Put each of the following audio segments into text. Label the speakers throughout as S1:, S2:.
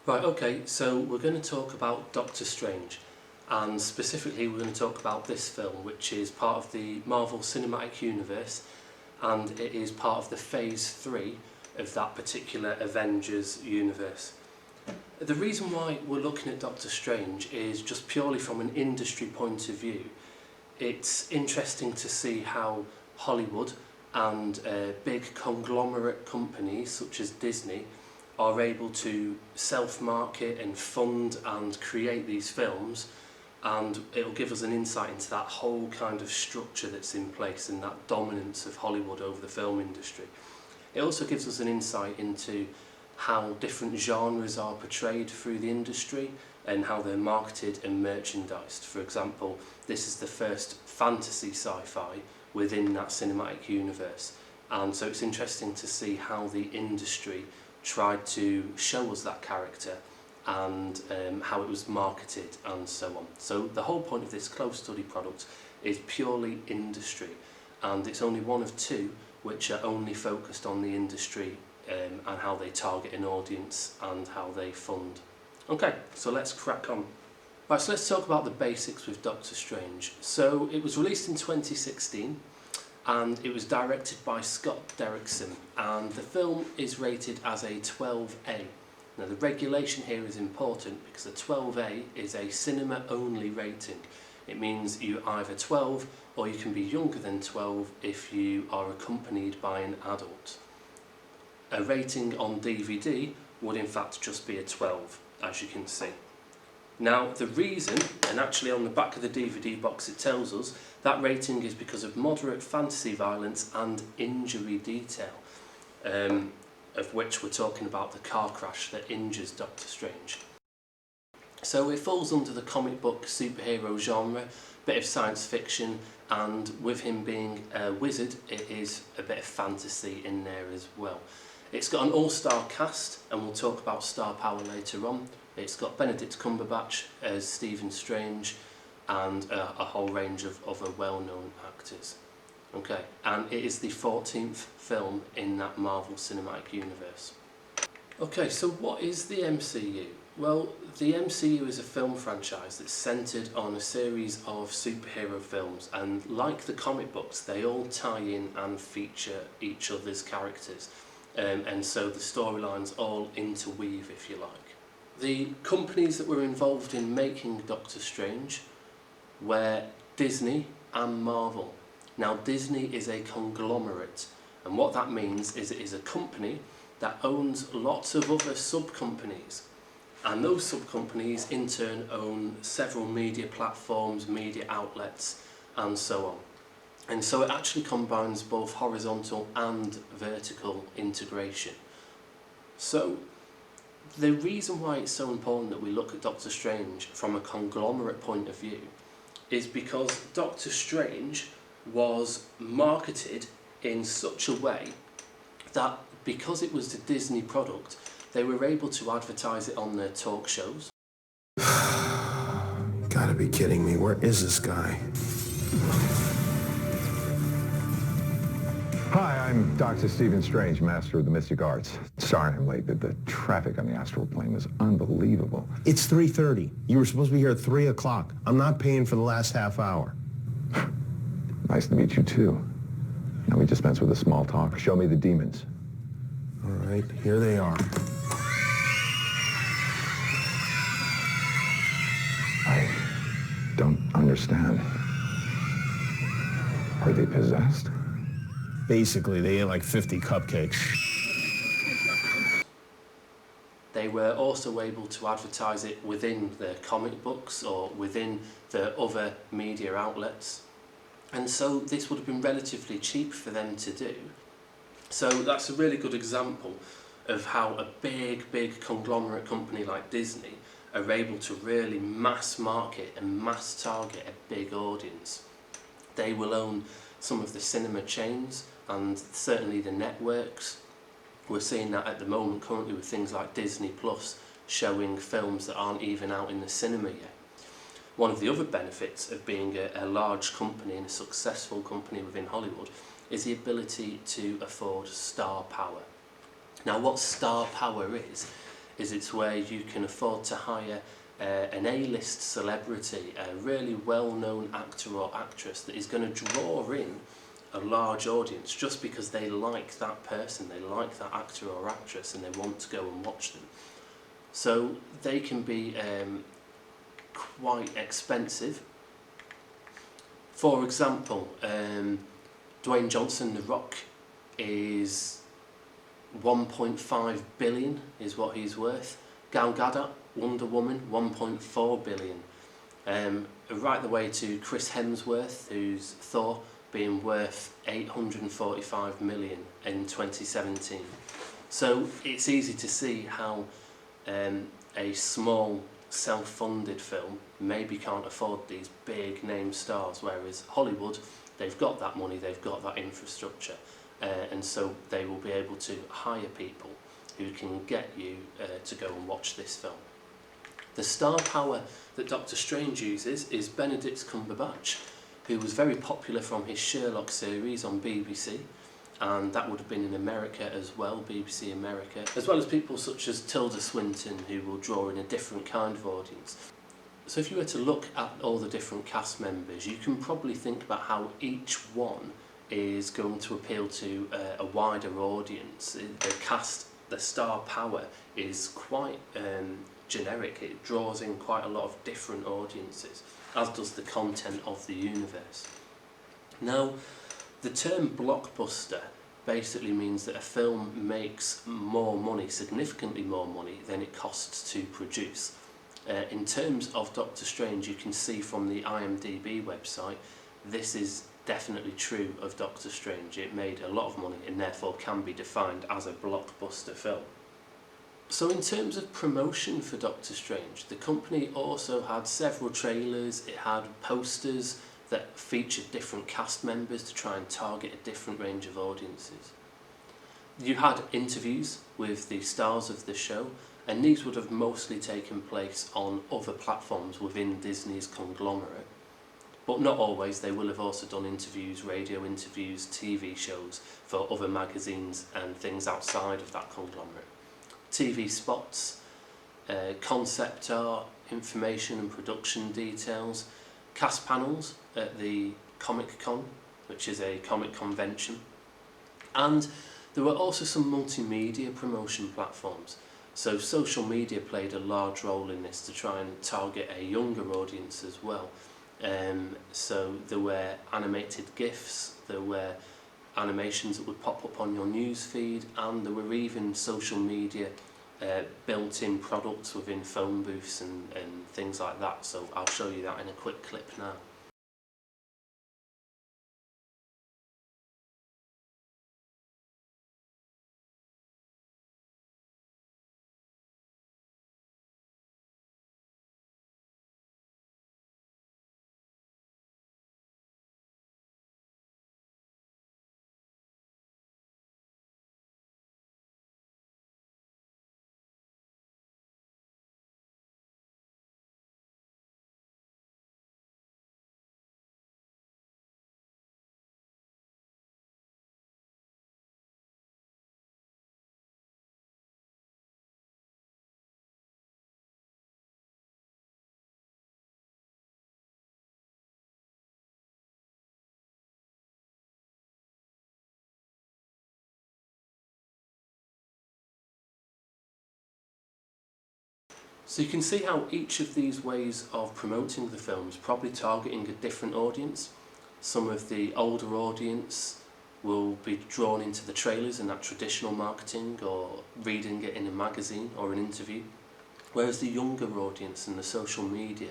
S1: Right, okay, so we're going to talk about Doctor Strange, and specifically we're going to talk about this film, which is part of the Marvel Cinematic Universe, and it is part of the Phase 3 of that particular Avengers universe. The reason why we're looking at Doctor Strange is just purely from an industry point of view. It's interesting to see how Hollywood and big conglomerate companies such as Disney are able to self-market and fund and create these films, and it'll give us an insight into that whole kind of structure that's in place and that dominance of Hollywood over the film industry. It also gives us an insight into how different genres are portrayed through the industry and how they're marketed and merchandised. For example, this is the first fantasy sci-fi within that cinematic universe, and so it's interesting to see how the industry tried to show us that character and how it was marketed and so on. So the whole point of this close study product is purely industry, and it's only one of two which are only focused on the industry and how they target an audience and how they fund. Okay, so let's crack on. Right, so let's talk about the basics with Doctor Strange. So it was released in 2016 and it was directed by Scott Derrickson, and the film is rated as a 12A. Now the regulation here is important because a 12A is a cinema only rating. It means you're either 12 or you can be younger than 12 if you are accompanied by an adult. A rating on DVD would in fact just be a 12, as you can see. Now the reason, and actually on the back of the DVD box it tells us, that rating is because of moderate fantasy violence and injury detail, of which we're talking about the car crash that injures Doctor Strange. So it falls under the comic book superhero genre, bit of science fiction, and with him being a wizard, it is a bit of fantasy in there as well. It's got an all-star cast, and we'll talk about star power later on. It's got Benedict Cumberbatch as Stephen Strange and a whole range of other well-known actors. Okay, and it is the 14th film in that Marvel Cinematic Universe. Okay, so what is the MCU? Well, the MCU is a film franchise that's centred on a series of superhero films, and like the comic books, they all tie in and feature each other's characters. And so the storylines all interweave, if you like. The companies that were involved in making Doctor Strange were Disney and Marvel. Now Disney is a conglomerate, and what that means is it is a company that owns lots of other sub-companies, and those sub-companies in turn own several media platforms, media outlets, and so on. And so it actually combines both horizontal and vertical integration. So the reason why it's so important that we look at Doctor Strange from a conglomerate point of view is because Doctor Strange was marketed in such a way that because it was a Disney product, they were able to advertise it on their talk shows.
S2: Gotta be kidding me. Where is this guy?
S3: Hi, I'm Dr. Stephen Strange, Master of the Mystic Arts. Sorry I'm late, but the traffic on the astral plane was unbelievable.
S2: It's 3:30. You were supposed to be here at 3 o'clock. I'm not paying for the last half hour.
S3: Nice to meet you, too. Now we dispense with the small talk. Show me the demons.
S2: All right, here they are.
S3: I don't understand. Are they possessed?
S2: Basically, they ate like 50 cupcakes.
S1: They were also able to advertise it within their comic books or within the other media outlets. And so this would have been relatively cheap for them to do. So that's a really good example of how a big conglomerate company like Disney are able to really mass market and mass target a big audience. They will own some of the cinema chains and certainly the networks. We're seeing that at the moment currently with things like Disney Plus showing films that aren't even out in the cinema yet. One of the other benefits of being a large company and a successful company within Hollywood is the ability to afford star power. Now what star power is it's where you can afford to hire an A-list celebrity, a really well-known actor or actress that is going to draw in a large audience just because they like that person, they like that actor or actress, and they want to go and watch them. So they can be quite expensive. For example, Dwayne Johnson, The Rock, is 1.5 billion is what he's worth. Gal Gadot, Wonder Woman, 1.4 billion. Right the way to Chris Hemsworth, who's Thor, being worth 845 million in 2017. So it's easy to see how a small self-funded film maybe can't afford these big name stars, whereas Hollywood, they've got that money, they've got that infrastructure, and so they will be able to hire people who can get you to go and watch this film. The star power that Doctor Strange uses is Benedict Cumberbatch, who was very popular from his Sherlock series on BBC, and that would have been in America as well, BBC America, as well as people such as Tilda Swinton, who will draw in a different kind of audience. So if you were to look at all the different cast members, you can probably think about how each one is going to appeal to a wider audience. The cast, the star power is quite generic. It draws in quite a lot of different audiences, as does the content of the universe. Now, the term blockbuster basically means that a film makes more money, significantly more money, than it costs to produce. In terms of Doctor Strange, you can see from the IMDb website, this is definitely true of Doctor Strange. It made a lot of money and therefore can be defined as a blockbuster film. So in terms of promotion for Doctor Strange, the company also had several trailers, it had posters that featured different cast members to try and target a different range of audiences. You had interviews with the stars of the show, and these would have mostly taken place on other platforms within Disney's conglomerate. But not always, they will have also done interviews, radio interviews, TV shows for other magazines and things outside of that conglomerate. TV spots, concept art, information and production details, cast panels at the Comic Con, which is a comic convention, and there were also some multimedia promotion platforms. So social media played a large role in this to try and target a younger audience as well. So there were animated GIFs, there were animations that would pop up on your news feed, and there were even social media built-in products within phone booths and things like that. So I'll show you that in a quick clip now. So you can see how each of these ways of promoting the film is probably targeting a different audience. Some of the older audience will be drawn into the trailers and that traditional marketing, or reading it in a magazine or an interview, whereas the younger audience and the social media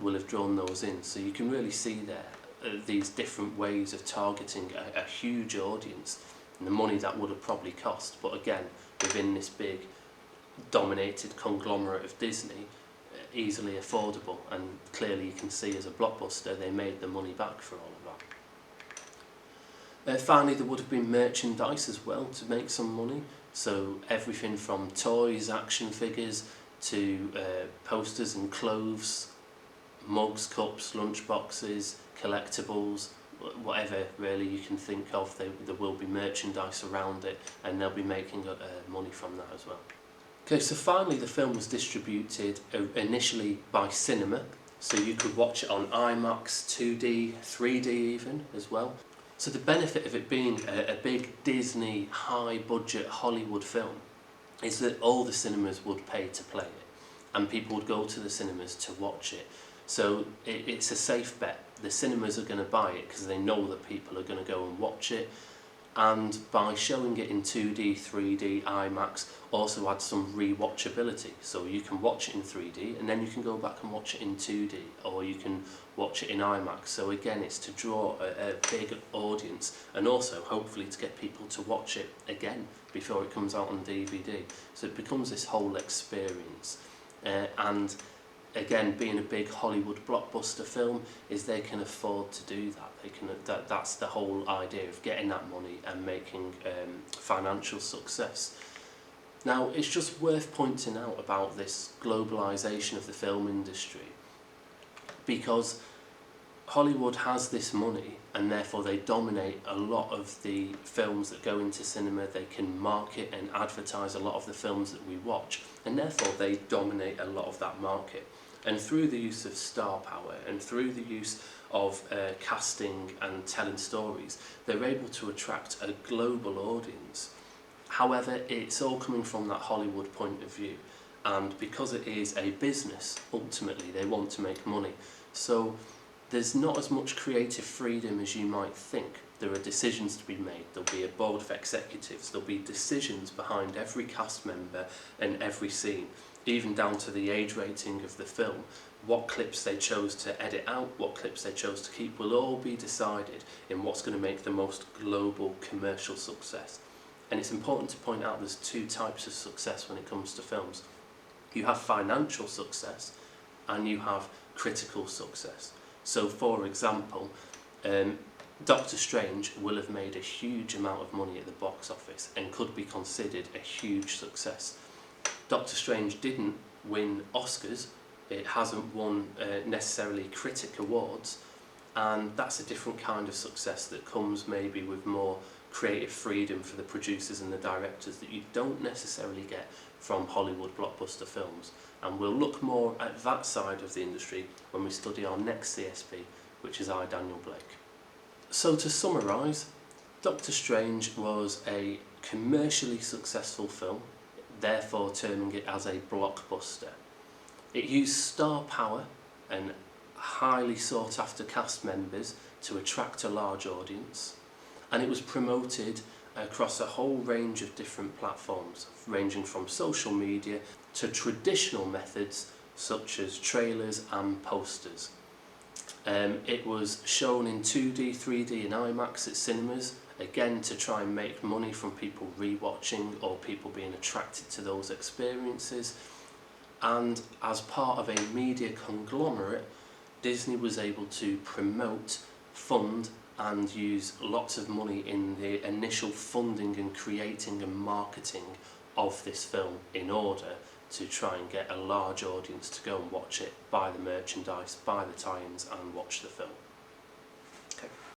S1: will have drawn those in. So you can really see there these different ways of targeting a huge audience and the money that would have probably cost, but again, within this big dominated conglomerate of Disney, easily affordable, and clearly you can see as a blockbuster they made the money back for all of that. Finally, there would have been merchandise as well to make some money, so everything from toys, action figures, to posters and clothes, mugs, cups, lunch boxes, collectibles, whatever really you can think of. There will be merchandise around it, and they'll be making money from that as well. Okay, so finally the film was distributed initially by cinema, so you could watch it on IMAX, 2D, 3D even as well. So the benefit of it being a big Disney high-budget Hollywood film is that all the cinemas would pay to play it, and people would go to the cinemas to watch it. So it's a safe bet. The cinemas are going to buy it because they know that people are going to go and watch it. And by showing it in 2D, 3D, IMAX also adds some rewatchability. So you can watch it in 3D and then you can go back and watch it in 2D, or you can watch it in IMAX. So again, it's to draw a big audience, and also hopefully to get people to watch it again before it comes out on DVD. So it becomes this whole experience. And again, being a big Hollywood blockbuster film, is they can afford to do that. That's the whole idea of getting that money and making financial success. Now, it's just worth pointing out about this globalisation of the film industry, because Hollywood has this money and therefore they dominate a lot of the films that go into cinema. They can market and advertise a lot of the films that we watch, and therefore they dominate a lot of that market. And through the use of star power and through the use of casting and telling stories, they're able to attract a global audience. However, it's all coming from that Hollywood point of view, and because it is a business, ultimately they want to make money. So there's not as much creative freedom as you might think. There are decisions to be made. There'll be a board of executives. There'll be decisions behind every cast member and every scene, even down to the age rating of the film. What clips they chose to edit out, what clips they chose to keep, will all be decided in what's going to make the most global commercial success. And it's important to point out there's two types of success when it comes to films. You have financial success and you have critical success. So for example, Doctor Strange will have made a huge amount of money at the box office and could be considered a huge success. Doctor Strange didn't win Oscars, it hasn't won necessarily critic awards, and that's a different kind of success that comes maybe with more creative freedom for the producers and the directors that you don't necessarily get from Hollywood blockbuster films. And we'll look more at that side of the industry when we study our next CSP, which is I, Daniel Blake. So to summarise, Doctor Strange was a commercially successful film, therefore terming it as a blockbuster. It used star power and highly sought after cast members to attract a large audience, and it was promoted across a whole range of different platforms, ranging from social media to traditional methods such as trailers and posters. It was shown in 2D, 3D and IMAX at cinemas, again to try and make money from people rewatching or people being attracted to those experiences. And as part of a media conglomerate, Disney was able to promote, fund and use lots of money in the initial funding and creating and marketing of this film in order to try and get a large audience to go and watch it, buy the merchandise, buy the tie-ins and watch the film.